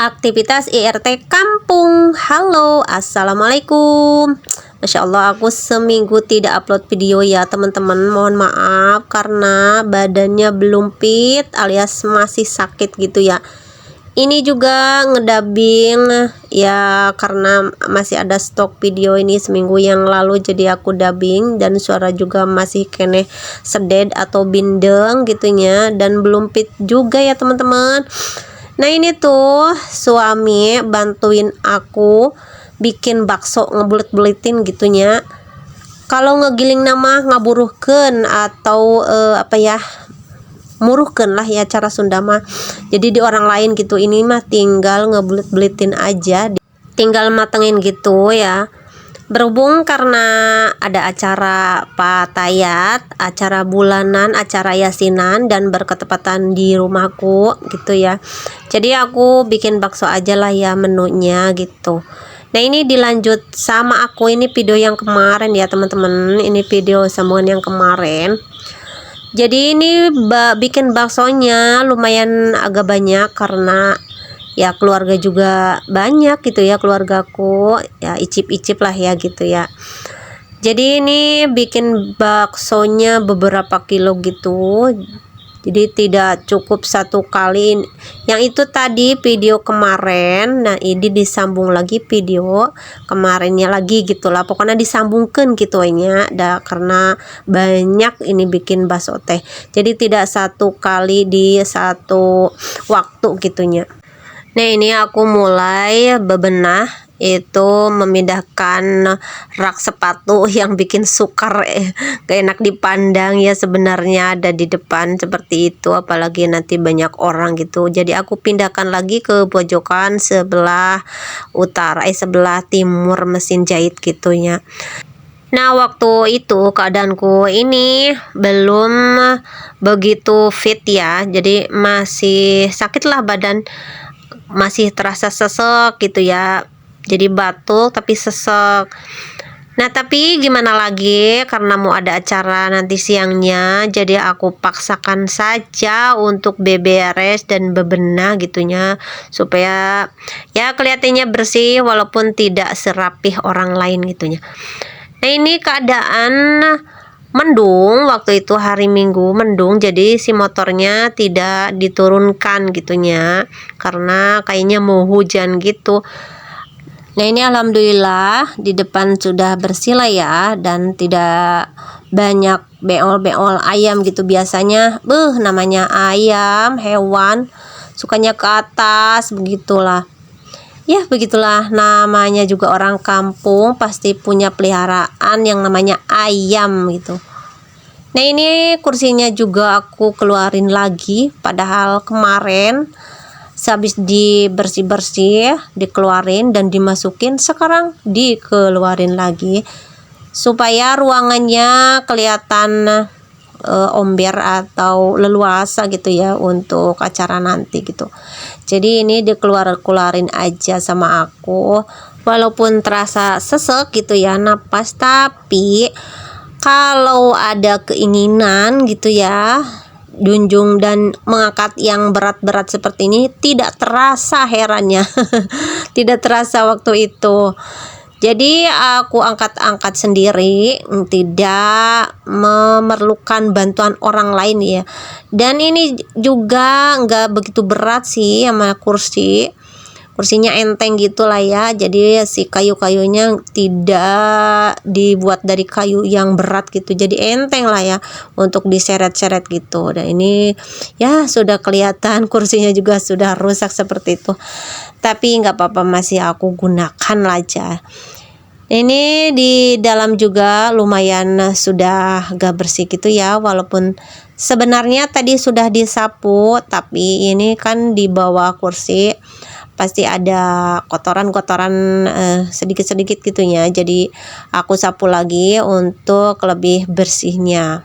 Aktivitas IRT kampung. Halo, assalamualaikum. Masya Allah, aku seminggu tidak upload video ya teman-teman. Mohon maaf karena badannya belum fit alias masih sakit gitu ya. Ini juga ngedabing ya karena masih ada stok video ini seminggu yang lalu, jadi aku dubbing dan suara juga masih kene seded atau bindeng gitunya dan belum fit juga ya teman-teman. Nah ini tuh suami bantuin aku bikin bakso ngebulet-buletin gitunya. Kalau ngegiling nama ngaburuhkeun atau apa ya, muruhkeun lah ya cara Sunda mah. Jadi di orang lain gitu, ini mah tinggal ngebulet-buletin aja, tinggal matengin gitu ya. Berhubung karena ada acara Pak Tayat, acara bulanan, acara yasinan dan berketepatan di rumahku gitu ya. Jadi aku bikin bakso aja lah ya menunya gitu. Nah ini dilanjut sama aku, ini video yang kemarin ya teman-teman. Ini video sambungan yang kemarin. Jadi ini bikin baksonya lumayan agak banyak karena ya keluarga juga banyak gitu ya, keluargaku ya icip-icip lah ya gitu ya. Jadi ini bikin baksonya beberapa kilo gitu, jadi tidak cukup satu kali. Yang itu tadi video kemarin, nah ini disambung lagi video kemarinnya lagi gitulah, pokoknya disambungkan gitu nya karena banyak ini bikin bakso teh, jadi tidak satu kali di satu waktu gitunya. Nah ini aku mulai bebenah itu memindahkan rak sepatu yang bikin sukar gak enak dipandang ya, sebenarnya ada di depan seperti itu, apalagi nanti banyak orang gitu. Jadi aku pindahkan lagi ke pojokan sebelah utara sebelah timur mesin jahit gitunya. Nah waktu itu keadaanku ini belum begitu fit ya, jadi masih sakit lah badan, masih terasa sesek gitu ya, jadi batuk tapi sesek. Nah tapi gimana lagi, karena mau ada acara nanti siangnya, jadi aku paksakan saja untuk beberes dan bebenah gitunya, supaya ya kelihatannya bersih walaupun tidak serapih orang lain gitunya. Nah ini keadaan mendung, waktu itu hari Minggu mendung, jadi si motornya tidak diturunkan gitunya karena kayaknya mau hujan gitu. Nah ini alhamdulillah di depan sudah bersih lah ya, dan tidak banyak beol-beol ayam gitu. Biasanya namanya ayam hewan sukanya ke atas begitulah. Ya begitulah, namanya juga orang kampung pasti punya peliharaan yang namanya ayam gitu. Nah ini kursinya juga aku keluarin lagi, padahal kemarin sehabis dibersih-bersih dikeluarin dan dimasukin, sekarang dikeluarin lagi supaya ruangannya kelihatan omber atau leluasa gitu ya untuk acara nanti gitu. Jadi ini dikeluarin aja sama aku, walaupun terasa sesek gitu ya napas, tapi kalau ada keinginan gitu ya junjung dan mengangkat yang berat-berat seperti ini, tidak terasa herannya tidak terasa waktu itu. Jadi aku angkat-angkat sendiri, tidak memerlukan bantuan orang lain ya. Dan ini juga nggak begitu berat sih sama kursinya enteng gitulah ya. Jadi si kayu-kayunya tidak dibuat dari kayu yang berat gitu, jadi enteng lah ya untuk diseret-seret gitu. Dan ini ya sudah kelihatan kursinya juga sudah rusak seperti itu, tapi nggak apa-apa, masih aku gunakan aja. Ini di dalam juga lumayan sudah agak bersih gitu ya, walaupun sebenarnya tadi sudah disapu, tapi ini kan di bawah kursi pasti ada kotoran-kotoran sedikit-sedikit gitunya, jadi aku sapu lagi untuk lebih bersihnya.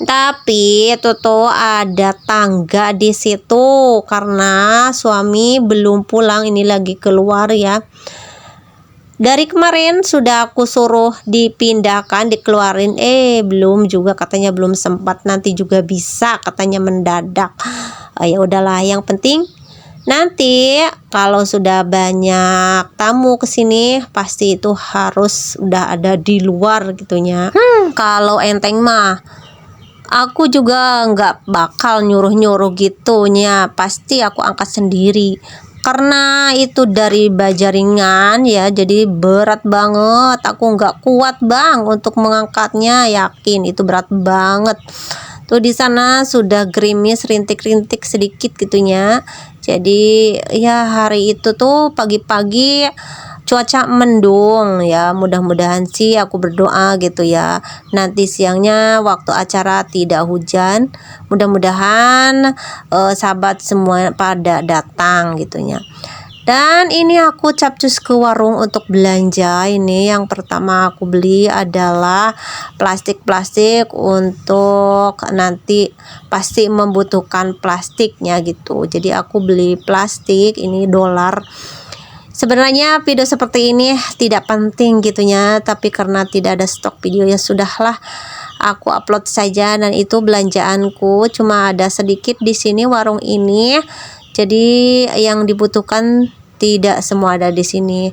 Tapi itu tuh ada tangga di situ karena suami belum pulang, ini lagi keluar ya. Dari kemarin sudah aku suruh dipindahkan, dikeluarin, belum juga, katanya belum sempat, nanti juga bisa katanya mendadak. Ya udahlah, yang penting Nanti kalau sudah banyak tamu kesini pasti itu harus udah ada di luar gitunya. Kalau enteng mah aku juga nggak bakal nyuruh-nyuruh gitunya, pasti aku angkat sendiri karena itu dari baja ringan ya, jadi berat banget, aku nggak kuat bang untuk mengangkatnya, yakin itu berat banget. Tuh di sana sudah gerimis rintik-rintik sedikit gitunya. Jadi ya hari itu tuh pagi-pagi cuaca mendung ya, mudah-mudahan sih aku berdoa gitu ya, nanti siangnya waktu acara tidak hujan, mudah-mudahan sahabat semua pada datang gitunya. Dan ini aku capcus ke warung untuk belanja. Ini yang pertama aku beli adalah plastik-plastik untuk nanti pasti membutuhkan plastiknya gitu. Jadi aku beli plastik ini dolar. Sebenarnya video seperti ini tidak penting gitunya, tapi karena tidak ada stok video ya sudahlah aku upload saja. Dan itu belanjaanku cuma ada sedikit di sini warung ini. Jadi yang dibutuhkan tidak semua ada di sini.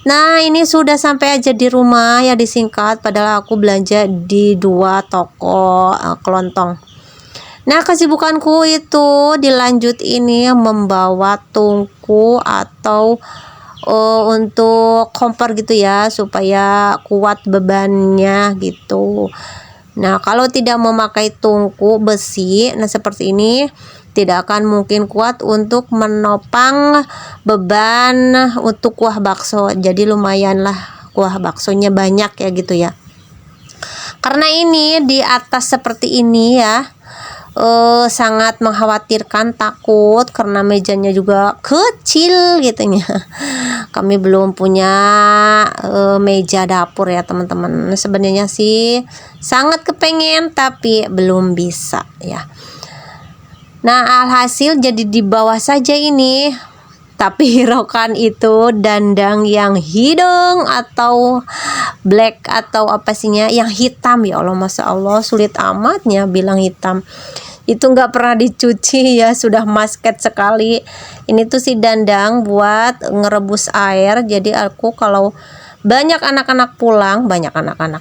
Nah, ini sudah sampai aja di rumah ya, disingkat padahal aku belanja di 2 toko kelontong. Nah, kesibukanku itu dilanjut ini membawa tungku atau untuk kompor gitu ya, supaya kuat bebannya gitu. Nah, kalau tidak memakai tungku besi, nah seperti ini tidak akan mungkin kuat untuk menopang beban untuk kuah bakso. Jadi lumayanlah kuah baksonya banyak ya gitu ya. Karena ini di atas seperti ini ya, sangat mengkhawatirkan, takut karena mejanya juga kecil gitu ya. Kami belum punya meja dapur ya teman-teman. Sebenarnya sih sangat kepengen tapi belum bisa ya. Nah, alhasil jadi di bawah saja ini. Tapi hiraukan itu dandang yang hidung atau black atau apa sihnya, yang hitam ya Allah, Masya Allah sulit amatnya bilang hitam. Itu nggak pernah dicuci ya, sudah masket sekali. Ini tuh si dandang buat ngerebus air. Jadi aku kalau banyak anak-anak pulang,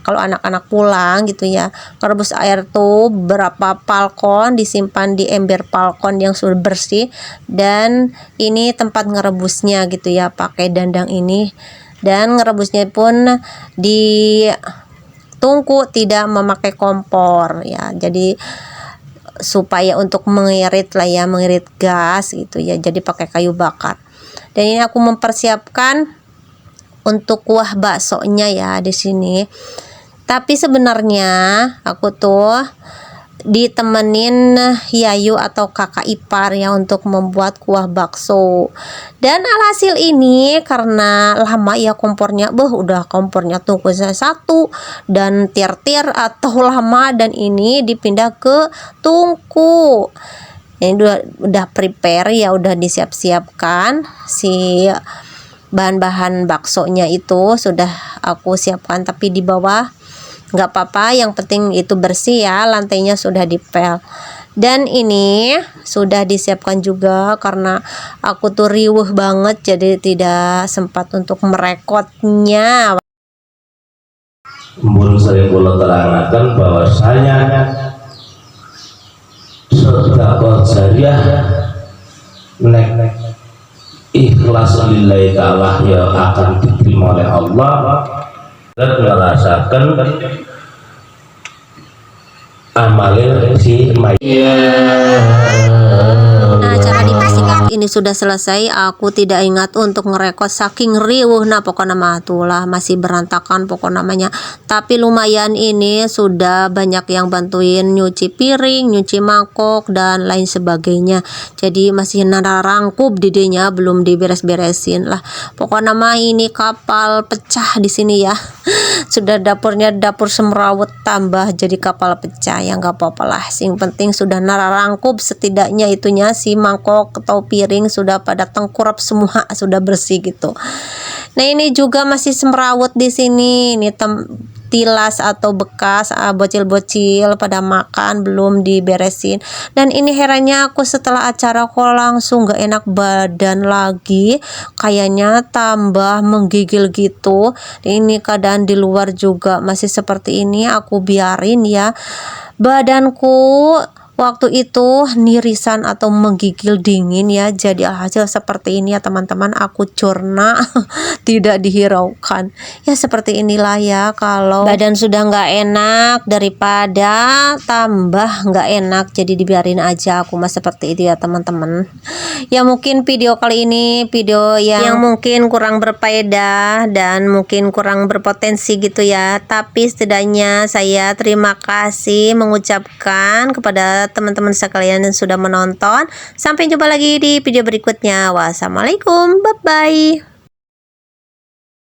kalau anak-anak pulang gitu ya, ngerebus air tuh berapa palkon disimpan di ember palkon yang sudah bersih. Dan ini tempat ngerebusnya gitu ya, pakai dandang ini. Dan ngerebusnya pun di tungku, tidak memakai kompor ya, jadi supaya untuk mengirit lah ya, mengirit gas gitu ya, jadi pakai kayu bakar. Dan ini aku mempersiapkan untuk kuah baksonya ya di sini. Tapi sebenarnya aku tuh ditemenin Yayu atau kakak ipar ya untuk membuat kuah bakso. Dan alhasil ini karena lama ya kompornya, udah kompornya tungku saya satu dan tir-tir atau lama, dan ini dipindah ke tungku. Ini udah prepare ya, udah disiap-siapkan si bahan-bahan baksonya itu sudah aku siapkan, tapi di bawah nggak apa-apa, yang penting itu bersih ya, lantainya sudah dipel. Dan ini sudah disiapkan juga karena aku tuh riuh banget, jadi tidak sempat untuk merekotnya. Mun sering kula terangkan bahwasanya sedekah jariah nek ikhlas lillahi ta'ala ya akan diterima oleh Allah. Dan merasakan amalnya si Nah, cara dipastikan ini sudah selesai, aku tidak ingat untuk ngerekod saking riuh. Nah, pokoknya matulah masih berantakan pokok namanya. Tapi lumayan ini sudah banyak yang bantuin nyuci piring, nyuci mangkok dan lain sebagainya. Jadi masih nada rangkup didenya, belum diberes-beresin lah. Pokoknya mah ini kapal pecah di sini ya. Sudah dapurnya dapur semrawut tambah jadi kapal pecah ya, nggak apa-apa lah. Sing penting sudah nara rangkup, setidaknya itunya si mangkok atau piring sudah pada tengkurap semua, sudah bersih gitu. Nah, ini juga masih semrawut di sini. Ini tilas atau bekas bocil-bocil pada makan belum diberesin. Dan ini herannya aku setelah acara kok langsung gak enak badan lagi, kayaknya tambah menggigil gitu. Ini keadaan di luar juga masih seperti ini, aku biarin ya. Badanku waktu itu nirisan atau menggigil dingin ya, jadi hasil seperti ini ya teman-teman. Aku curna tidak dihiraukan ya, seperti inilah ya. Kalau badan sudah nggak enak daripada tambah nggak enak, jadi dibiarin aja. Aku mah seperti itu ya teman-teman. Ya mungkin video kali ini video yang mungkin kurang berfaedah dan mungkin kurang berpotensi gitu ya, tapi setidaknya saya terima kasih mengucapkan kepada teman-teman sekalian yang sudah menonton. Sampai jumpa lagi di video berikutnya. Wassalamualaikum, bye bye.